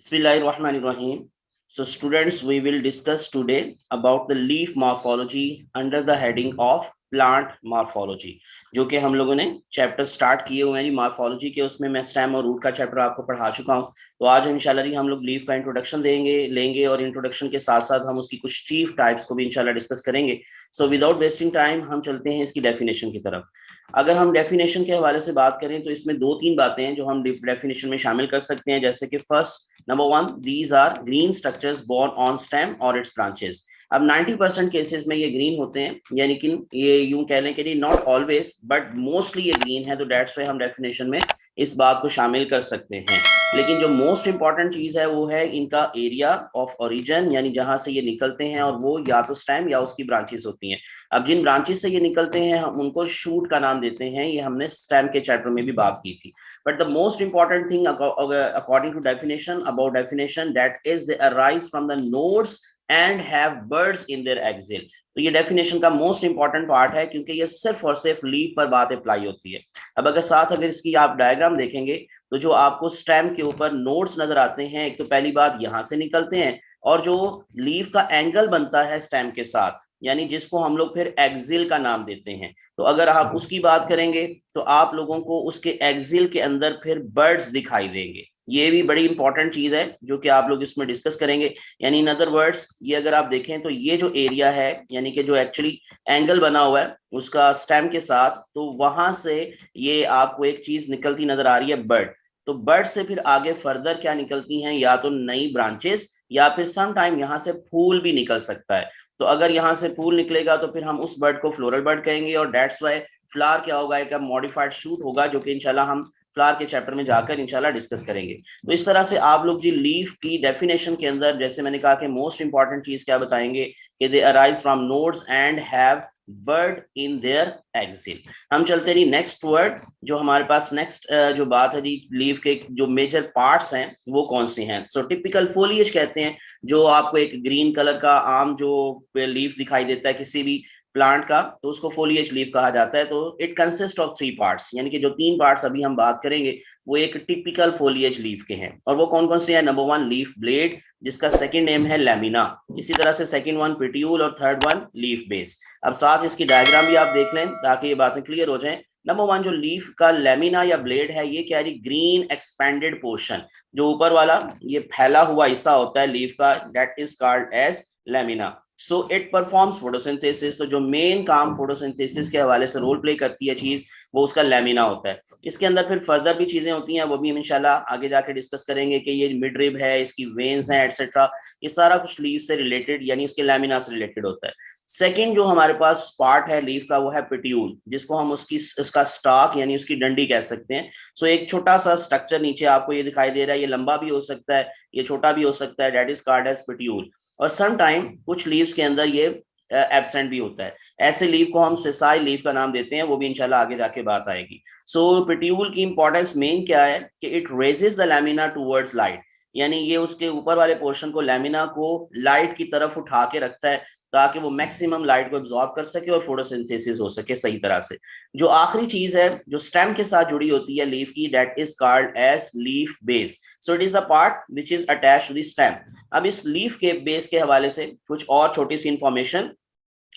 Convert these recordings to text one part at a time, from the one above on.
Bismillahirrahmanirrahim. So, students, we will discuss today about the leaf morphology under the heading of plant morphology, जो कि हम लोगों ने chapter start किए हुए हैं मॉर्फोलॉजी के। उसमें मैं स्टेम और रूट का चैप्टर आपको पढ़ा चुका हूं। तो आज इंशाल्लाह जी हम लोग लीफ का इंट्रोडक्शन लेंगे और इंट्रोडक्शन के साथ साथ हम उसकी कुछ चीफ टाइप्स को भी इंशाल्लाह डिस्कस करेंगे। सो विदाउट वेस्टिंग टाइम हम चलते हैं इसकी डेफिनेशन की तरफ। अगर हम डेफिनेशन के हवाले से बात करें तो इसमें दो तीन बातें हैं जो हम डेफिनेशन में शामिल कर सकते हैं, जैसे कि first, number one, these are green structures born on stem और इट्स ब्रांचेस। अब 90% केसेस में ये ग्रीन होते हैं, यानी कि ये यूं कह लें कि नॉट ऑलवेज बट मोस्टली ये ग्रीन है, तो डेट्स वाई हम डेफिनेशन में इस बात को शामिल कर सकते हैं। लेकिन जो मोस्ट इंपॉर्टेंट चीज है वो है इनका एरिया ऑफ ओरिजिन, यानी जहां से ये निकलते हैं, और वो या तो स्टेम या उसकी ब्रांचेस होती हैं। अब जिन ब्रांचेस से ये निकलते हैं हम उनको शूट का नाम देते हैं, ये हमने स्टेम के चैप्टर में भी बात की थी। But the most important thing according to definition, about definition, that is they arise from the nodes and have buds in their axil. तो ये डेफिनेशन का मोस्ट इंपॉर्टेंट पार्ट है, क्योंकि ये सिर्फ और सिर्फ लीफ पर बात अप्लाई होती है। अब अगर इसकी आप डायग्राम देखेंगे तो जो आपको स्टेम के ऊपर नोड्स नजर आते हैं, एक तो पहली बात यहां से निकलते हैं, और जो लीफ का एंगल बनता है स्टेम के साथ, यानी जिसको हम लोग फिर एक्सिल का नाम देते हैं, तो अगर आप उसकी बात करेंगे तो आप लोगों को उसके एक्सिल के अंदर फिर बर्ड्स दिखाई देंगे। ये भी बड़ी इंपॉर्टेंट चीज है जो कि आप लोग इसमें डिस्कस करेंगे। यानी इन अदर वर्ड्स, ये अगर आप देखें तो ये जो एरिया है, यानी कि जो एक्चुअली एंगल बना हुआ है उसका स्टेम के साथ, तो वहां से ये आपको एक चीज निकलती नजर आ रही है, बर्ड। तो बर्ड से फिर आगे फर्दर क्या निकलती हैं, या तो नई ब्रांचेस या फिर सम टाइम यहाँ से फूल भी निकल सकता है। तो अगर यहाँ से फूल निकलेगा तो फिर हम उस बर्ड को फ्लोरल बर्ड कहेंगे, और डेट्स वाई फ्लावर क्या होगा, एक मॉडिफाइड शूट होगा, जो कि इंशाल्लाह हम फ्लावर के चैप्टर में जाकर इंशाल्लाह डिस्कस करेंगे। तो इस तरह से आप लोग जी लीफ की डेफिनेशन के अंदर, जैसे मैंने कहा कि मोस्ट इंपॉर्टेंट चीज क्या बताएंगे कि they arise from nodes and have बर्ड इन देयर एक्सिल। हम चलते हैं नेक्स्ट वर्ड, जो हमारे पास नेक्स्ट जो बात है जी, लीफ के जो मेजर पार्ट्स हैं वो कौन से हैं। सो टिपिकल फोलिएज कहते हैं, जो आपको एक ग्रीन कलर का आम जो लीफ दिखाई देता है किसी भी प्लांट का, तो उसको फोलिएज लीफ कहा जाता है। तो इट कंसिस्ट ऑफ 3 पार्ट्स, यानी कि जो 3 पार्ट्स अभी हम बात करेंगे वो एक टिपिकल फोलिएज लीफ के हैं, और वो कौन कौन से हैं। नंबर वन, लीफ ब्लेड, जिसका सेकंड नेम है लैमिना। इसी तरह से सेकंड वन पेट्यूल, और थर्ड वन लीफ बेस। अब साथ इसकी डायग्राम भी आप देख लें ताकि ये बातें क्लियर हो जाएं। नंबर वन, जो लीफ का लैमिना या ब्लेड है, ये क्या है, ग्रीन एक्सपेंडेड पोर्शन, जो ऊपर वाला ये फैला हुआ हिस्सा होता है लीफ का, that is called as lamina. So it performs photosynthesis. तो जो मेन काम फोटोसिंथेसिस के हवाले से रोल प्ले करती है चीज, वो उसका लैमिना होता है। इसके अंदर फिर फर्दर भी चीजें होती हैं, वो भी हम इंशाल्लाह आगे जाके डिस्कस करेंगे कि ये मिडरिब है, इसकी वेन्स हैं, एटसेट्रा। ये सारा कुछ लीफ से रिलेटेड, यानी उसके लैमिना से रिलेटेड होता है। सेकंड जो हमारे पास पार्ट है लीफ का, वो है पेट्यूल, जिसको हम उसका स्टॉक यानी उसकी डंडी कह सकते हैं। सो एक छोटा सा स्ट्रक्चर नीचे आपको ये दिखाई दे रहा है, ये लंबा भी हो सकता है, ये छोटा भी हो सकता है, दैट इज कॉल्ड एज पेट्यूल। और सम टाइम कुछ लीव्स के अंदर ये एब्सेंट भी होता है। ऐसे लीव को हम सिसाई लीव का नाम देते हैं, वो भी इंशाल्लाह आगे जाके बात आएगी। सो पेट्यूल की इंपॉर्टेंस मेन क्या है कि it raises the lamina towards light, यानी ये उसके ऊपर वाले पोर्शन को, लैमिना को लाइट की तरफ उठा के रखता है, ताकि वो मैक्सिमम लाइट को एब्जॉर्ब कर सके और फोटोसिंथेसिस हो सके सही तरह से। जो आखिरी चीज है जो स्टेम के साथ जुड़ी होती है लीफ की, that is called as leaf base. So it is the part which is attached to the stem. अब इस लीफ के बेस के हवाले से कुछ और छोटी सी इंफॉर्मेशन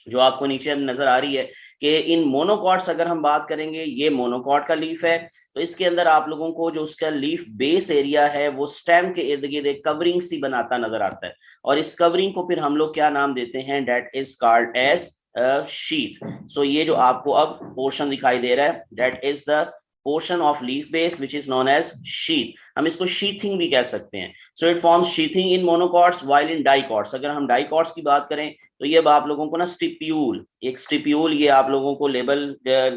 जो आपको नीचे नजर आ रही है कि इन मोनोकॉट्स अगर हम बात करेंगे, ये मोनोकॉट का लीफ है, तो इसके अंदर आप लोगों को जो उसका लीफ बेस एरिया है वो स्टेम के इर्द गिर्द एक कवरिंग सी बनाता नजर आता है, और इस कवरिंग को फिर हम लोग क्या नाम देते हैं, that is called as sheath. So ये जो आपको अब पोर्शन दिखाई दे रहा है, that is the portion of leaf base which is known as sheath. हम इसको शीथिंग भी कह सकते हैं। So it forms sheathing in monocots while in dicots. अगर हम डाइकॉट्स की बात करें तो ये आप लोगों को ना स्टिप्यूल, एक स्टिप्यूल, ये आप लोगों को लेबल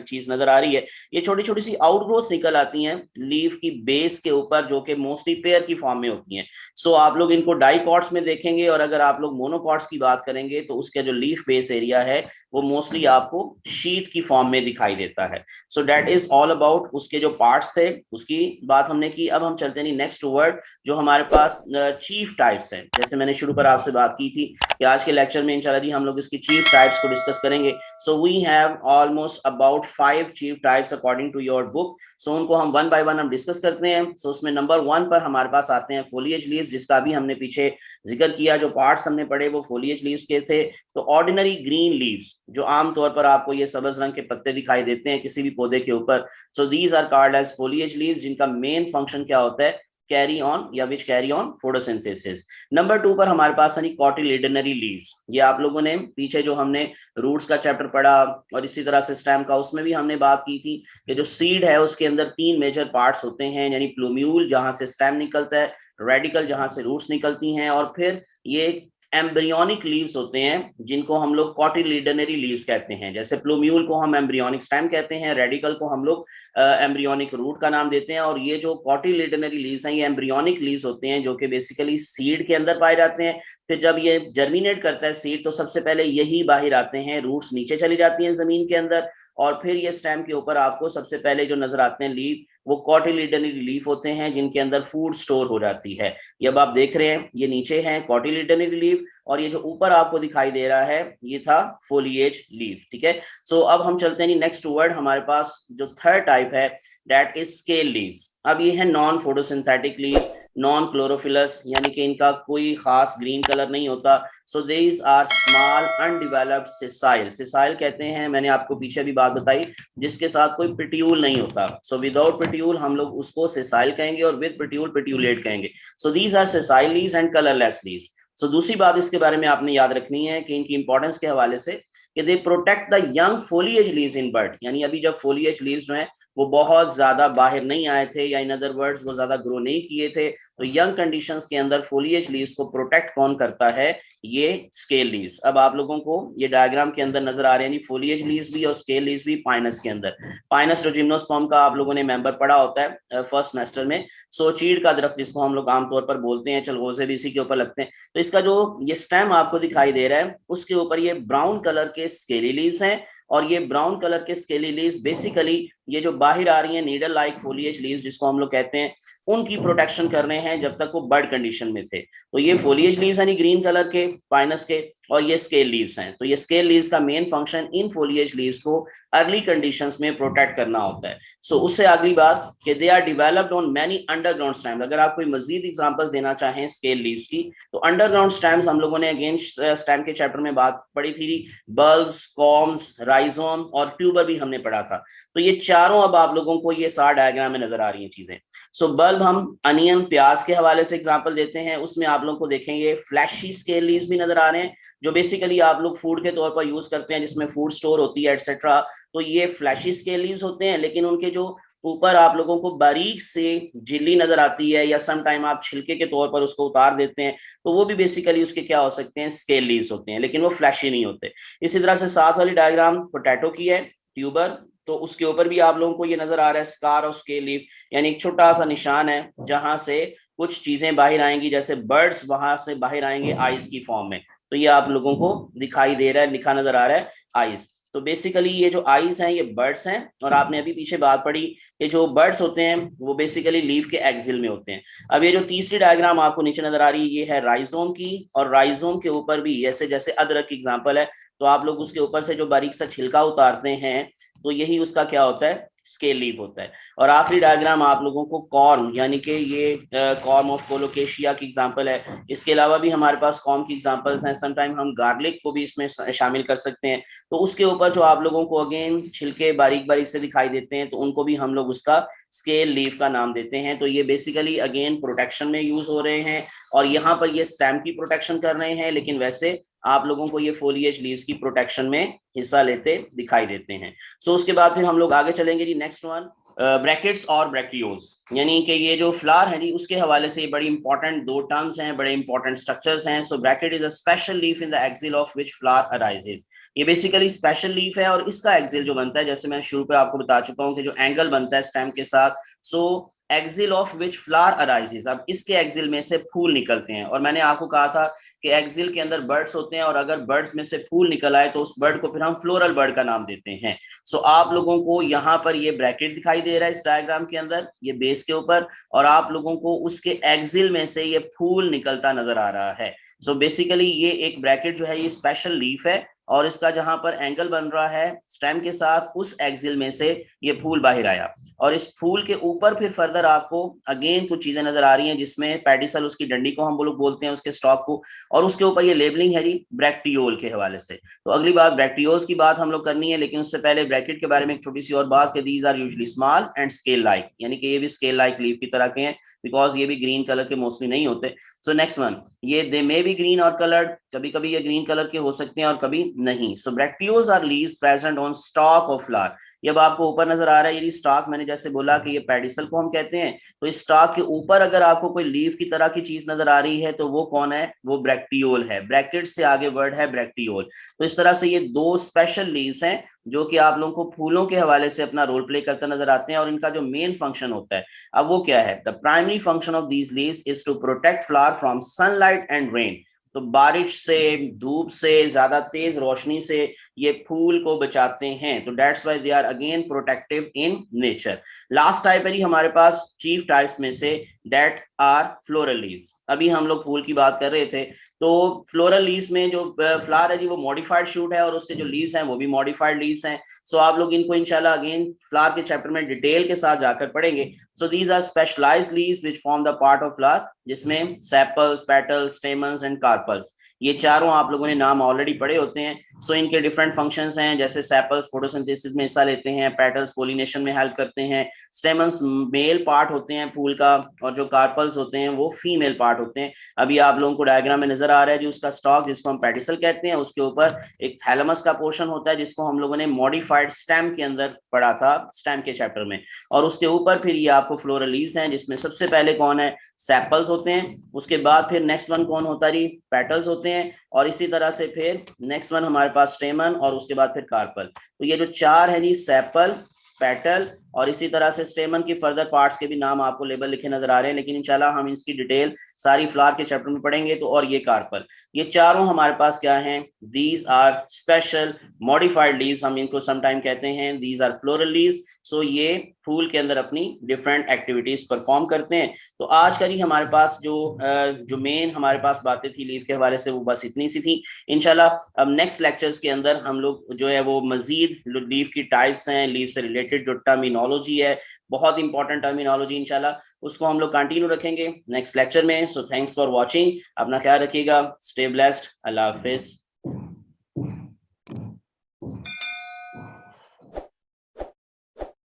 चीज नजर आ रही है, ये छोटी छोटी सी आउटग्रोथ निकल आती हैं लीफ की बेस के ऊपर, जो कि मोस्टली पेयर की फॉर्म में होती हैं। सो आप लोग इनको डाइकॉट्स में देखेंगे, और अगर आप लोग मोनोकॉट्स की बात करेंगे तो उसका जो लीफ बेस एरिया है वो मोस्टली आपको शीट की फॉर्म में दिखाई देता है। So that is all about उसके जो पार्ट्स थे उसकी बात हमने की। अब हम चलते हैं नेक्स्ट वर्ड, जो हमारे पास चीफ टाइप्स हैं, जैसे मैंने शुरू पर आपसे बात की थी कि आज के लेक्चर में इंशाल्लाह जी हम लोग इसकी चीफ टाइप्स को डिस्कस करेंगे। So we have almost about 5 chief types according to your book. So उनको हम वन बाय वन हम डिस्कस करते हैं। सो उसमें नंबर 1 पर हमारे पास आते हैं फोलिएज लीव्स, जिसका भी हमने पीछे जिक्र किया, जो पार्ट्स हमने पढ़े वो फोलिएज लीव्स के थे। तो ऑर्डिनरी ग्रीन लीव्स, जो आमतौर पर आपको ये सब्ज रंग के पत्ते दिखाई देते हैं किसी भी पौधे के ऊपर, so these are called as foliage leaves, जिनका मेन फंक्शन क्या होता है, कैरी ऑन या which carry on photosynthesis. Number 2 पर हमारे पास है कॉटिलिडनरी लीव्स। ये आप लोगों ने पीछे जो हमने रूट्स का चैप्टर पढ़ा और इसी तरह से स्टेम का, उसमें भी हमने बात की थी कि जो सीड है उसके अंदर 3 मेजर पार्ट्स होते हैं, यानी प्लूम्यूल जहां से स्टेम निकलता है, रेडिकल जहां से रूट्स निकलती हैं, और फिर ये एम्ब्रियोनिक लीव्स होते हैं जिनको हम लोग कॉटिलिडनरी लीव्स कहते हैं। जैसे प्लूम्यूल को हम एम्ब्रियोनिक स्टेम कहते हैं, रेडिकल को हम लोग एम्ब्रियोनिक रूट का नाम देते हैं, और ये जो कॉटिलिडनरी लीव्स हैं ये एम्ब्रियोनिक लीव्स होते हैं जो कि बेसिकली सीड के अंदर पाए जाते हैं। फिर जब ये जर्मिनेट करता है सीड तो सबसे पहले यही बाहर आते हैं, रूट्स नीचे चली जाती हैं जमीन के अंदर, और फिर ये स्टेम के ऊपर आपको सबसे पहले जो नजर आते हैं लीव, वो कॉटिलिडनरी लीफ होते हैं जिनके अंदर फूड स्टोर हो जाती है। ये अब आप देख रहे हैं ये नीचे है कॉटिलिडनरी लीफ, और ये जो ऊपर आपको दिखाई दे रहा है ये था फोलिएज लीफ। ठीक है, सो अब हम चलते हैं नेक्स्ट वर्ड, हमारे पास जो थर्ड टाइप है दैट इज स्केल लीव्स। अब ये है non photosynthetic leaves, non chlorophyllous, यानी कि इनका कोई खास ग्रीन कलर नहीं होता। So these are small undeveloped sessile, sessile कहते हैं, मैंने आपको पीछे भी बात बताई, जिसके साथ कोई पिट्यूल नहीं होता। सो विदाउट पिट्यूल हम लोग उसको सेसाइल कहेंगे, और विद पिट्यूल पिट्यूलेट कहेंगे। So these are sessile leaves and colourless leaves. So दूसरी बात इसके बारे में आपने याद रखनी है कि इनकी इंपॉर्टेंस के हवाले से कि they protect the young foliage leaves in bird, यानी अभी जब फोलिएज लीव्स जो हैं वो बहुत ज्यादा बाहर नहीं आए थे, या इन अदर वर्ड्स वो ज्यादा ग्रो नहीं किए थे, तो यंग कंडीशंस के अंदर फोलिएज लीव्स को प्रोटेक्ट कौन करता है, ये स्केल लीव्स। अब आप लोगों को ये डायग्राम के अंदर नजर आ रहे हैं फोलिएज लीव्स भी और स्केल लीव्स भी पाइनस के अंदर। पाइनस जो जिम्नोस्पर्म का आप लोगों ने मेंबर पढ़ा होता है फर्स्ट सेमेस्टर में, सो चीड़ का दरख्त जिसको हम लोग आमतौर पर बोलते हैं, चलगोजे भी इसी के ऊपर लगते हैं। तो इसका जो ये स्टेम आपको दिखाई दे रहा है उसके ऊपर ये ब्राउन कलर के स्केली लीव्स हैं, और ये ब्राउन कलर के स्केली लीव्स बेसिकली ये जो बाहर आ रही हैं नीडल लाइक फोलिएज लीव्स जिसको हम लोग कहते हैं, उनकी प्रोटेक्शन कर रहे हैं जब तक वो बर्ड कंडीशन में थे। तो ये फोलिएज लीव्स यानी ग्रीन कलर के पाइनस के, और ये स्केल लीव्स हैं। तो ये स्केल लीव्स का मेन फंक्शन इन फोलिएज लीव्स को अर्ली कंडीशंस में प्रोटेक्ट करना होता है। सो उससे अगली बात कि they are developed on many underground stems. अगर आप कोई मजीद एग्जांपल्स देना चाहें स्केल लीव्स की, तो अंडरग्राउंड स्टेम्स हम लोगों ने अगेन स्टेम के चैप्टर में बात पढ़ी थी, बल्ब्स, कॉम्स, राइजोम और ट्यूबर भी हमने पढ़ा था। तो ये चारों अब आप लोगों को ये 7 डायग्राम में नजर आ रही हैं चीजें। सो बल्ब हम अनियन, प्याज के हवाले से एग्जांपल देते हैं, उसमें आप लोगों को देखेंगे फ्लैशी स्केल लीव्स भी नजर आ रहे हैं, जो बेसिकली आप लोग फूड के तौर पर यूज करते हैं, जिसमें फूड स्टोर होती है एटसेट्रा। तो ये फ्लैशी स्केल लीव्स होते हैं, लेकिन उनके जो ऊपर आप लोगों को बारीक से झिल्ली नजर आती है, या सम टाइम आप छिलके के तौर पर उसको उतार देते हैं, तो वो भी बेसिकली उसके क्या हो सकते हैं, स्केल लीव्स होते हैं, लेकिन वो फ्लैशी नहीं होते। इसी तरह से साथ वाली डायग्राम पोटैटो की है, ट्यूबर, तो उसके ऊपर भी आप लोगों को ये नजर आ रहा है स्कार और स्केल लीफ, यानी एक छोटा सा निशान है जहां से कुछ चीजें बाहर आएंगी, जैसे बर्ड्स वहां से बाहर आएंगे आइस की फॉर्म में। तो ये आप लोगों को दिखाई दे रहा है, लिखा नजर आ रहा है आइस। तो बेसिकली ये जो आइस हैं ये बर्ड्स हैं, और आपने अभी पीछे बात पढ़ी कि जो बर्ड्स होते हैं वो बेसिकली लीफ के एक्सिल में होते हैं। अब ये जो तीसरी डायग्राम आपको नीचे नजर आ रही है ये है राइजोम की, और राइजोम के ऊपर भी ऐसे जैसे अदरक की एग्जांपल है, तो आप लोग उसके ऊपर से जो बारीक सा छिलका उतारते हैं तो यही उसका क्या होता है, स्केल लीफ होता है। और आखिरी डायग्राम आप लोगों को कॉर्म, यानी कि ये कॉर्म ऑफ कोलोकेशिया की एग्जांपल है। इसके अलावा भी हमारे पास कॉर्म की एग्जांपल्स हैं, समटाइम हम गार्लिक को भी इसमें शामिल कर सकते हैं। तो उसके ऊपर जो आप लोगों को अगेन छिलके बारीक बारीक से दिखाई देते हैं, तो उनको भी हम लोग उसका स्केल लीफ का नाम देते हैं। तो ये बेसिकली अगेन प्रोटेक्शन में यूज हो रहे हैं, और यहाँ पर ये स्टेम की प्रोटेक्शन कर रहे हैं, लेकिन वैसे आप लोगों को ये फोलिएज लीव्स की प्रोटेक्शन में हिस्सा लेते दिखाई देते हैं। सो उसके बाद फिर हम लोग आगे चलेंगे जी, नेक्स्ट वन ब्रैकेट्स और ब्रैक्टियोल्स, यानी कि ये जो फ्लावर है जी उसके हवाले से बड़ी इंपॉर्टेंट 2 टर्म्स हैं, बड़े इंपॉर्टेंट स्ट्रक्चर्स हैं। So bracket is a special leaf in the axil of which flower arises. ये बेसिकली स्पेशल लीफ है, और इसका एक्सिल जो बनता है, जैसे मैं शुरू पे आपको बता चुका हूँ कि जो एंगल बनता है स्टेम के साथ, so axil of which flower arises, अब इसके एक्सिल में से फूल निकलते हैं। और मैंने आपको कहा था कि एक्सिल के अंदर बर्ड्स होते हैं, और अगर बर्ड्स में से फूल निकल आए तो उस बर्ड को फिर हम फ्लोरल बर्ड का नाम देते हैं। सो आप लोगों को यहाँ पर ये ब्रैकेट दिखाई दे रहा है इस डायग्राम के अंदर, ये बेस के ऊपर, और आप लोगों को उसके एक्सिल में से ये फूल निकलता नजर आ रहा है। सो बेसिकली ये एक ब्रैकेट जो है ये स्पेशल लीफ है, और इसका जहां पर एंगल बन रहा है स्टेम के साथ, उस एक्सिल में से ये फूल बाहर आया। और इस फूल के ऊपर फिर फर्दर आपको अगेन कुछ चीजें नजर आ रही हैं, जिसमें पेडिसल, उसकी डंडी को हम लोग बोलते हैं, उसके स्टॉक को, और उसके ऊपर ये लेबलिंग है जी ब्रैक्टियोल के हवाले से। तो अगली बात ब्रैक्टियोल्स की बात हम लोग करनी है, लेकिन उससे पहले ब्रैकेट के बारे में एक छोटी सी और बात, कि these are usually small and scale like, यानी कि ये भी स्केल लाइक लीफ की तरह के हैं, बिकॉज ये भी ग्रीन कलर के मोस्टली नहीं होते। सो नेक्स्ट वन, ये दे मे बी ग्रीन और कलर्ड, कभी कभी ये ग्रीन कलर के हो सकते हैं और कभी नहीं। So bracteoles are leaves present on stalk of flower. ये अब आपको ऊपर नजर आ रहा है, ये स्टॉक, मैंने जैसे बोला कि ये पेडिसल को हम कहते हैं, तो इस स्टॉक के ऊपर अगर आपको कोई लीफ की तरह की चीज नजर आ रही है तो वो कौन है, वो ब्रैक्टियोल है। ब्रैकेट से आगे वर्ड है ब्रैक्टियोल। तो इस तरह से ये दो स्पेशल लीव्स हैं जो कि आप लोगों को फूलों के हवाले से अपना रोल प्ले करते नजर आते हैं, और इनका जो मेन फंक्शन होता है अब वो क्या है, the primary function of these leaves is to protect flower from sunlight and rain. तो बारिश से, धूप से, ज्यादा तेज रोशनी से ये फूल को बचाते हैं। तो that's why they are again protective in nature. Last type है जी हमारे पास चीफ टाइप्स में से, दैट आर फ्लोरल लीव्स। अभी हम लोग फूल की बात कर रहे थे, तो फ्लोरल लीव्स में जो फ्लावर है जी वो मॉडिफाइड शूट है, और उसके जो लीव्स हैं वो भी मॉडिफाइड लीव्स हैं। सो आप लोग इनको इंशाल्लाह अगेन फ्लावर के चैप्टर में डिटेल के साथ जाकर पढ़ेंगे। So these are specialized leaves which form the part of flower, जिसमें sepals, petals, stamens and carpels, ये चारों आप लोगों ने नाम ऑलरेडी पढ़े होते हैं। सो इनके डिफरेंट फंक्शंस हैं, जैसे सेपल्स फोटोसिंथेसिस में हिस्सा लेते हैं, पेटल्स पोलिनेशन में हेल्प करते हैं, स्टेमन्स मेल पार्ट होते हैं फूल का, और जो कार्पल्स होते हैं वो फीमेल पार्ट होते हैं। अभी आप लोगों को डायग्राम में नजर आ रहा है जो उसका स्टॉक, जिसको हम पेडिसल कहते हैं, उसके ऊपर एक थैलेमस का पोर्शन होता है, जिसको हम लोगों ने मॉडिफाइड स्टेम के अंदर पढ़ा था स्टेम के चैप्टर में। और उसके ऊपर फिर ये आपको फ्लोरल लीव्स हैं, जिसमें सबसे पहले कौन है, सेपल्स होते हैं, उसके बाद फिर नेक्स्ट वन कौन होता है, पेटल्स होते हैं, और इसी तरह से फिर नेक्स्ट वन हमारे पास स्टेमन, और उसके बाद फिर कार्पल। तो ये जो चार है जी, सेपल, पेटल, और इसी तरह से स्टेमन की फर्दर पार्ट्स के भी नाम आपको लेबल लिखे नजर आ रहे हैं, लेकिन इंशाल्लाह हम इसकी डिटेल सारी फ्लावर के चैप्टर में पढ़ेंगे। तो और ये कार्पल, ये चारों हमारे पास क्या हैं, these are special modified leaves, हम इनको समटाइम कहते हैं these are floral leaves. So ये फूल के अंदर अपनी डिफरेंट एक्टिविटीज परफॉर्म करते हैं। तो आज का जी हमारे पास जो मेन हमारे पास बातें थी लीव के हवाले से, वो बस इतनी सी थी। इंशाल्लाह अब नेक्स्ट लेक्चर्स के अंदर हम लोग जो है वो मजीद लीव की टाइप्स हैं, लीव से रिलेटेड जो टर्मिनोलॉजी है, बहुत इंपॉर्टेंट टर्मिनोलॉजी, इंशाल्लाह उसको हम लोग कंटिन्यू रखेंगे नेक्स्ट लेक्चर में। सो थैंक्स फॉर वॉचिंग, अपना ख्याल रखिएगा, स्टे ब्लेस्ड, अल्लाह हाफिज।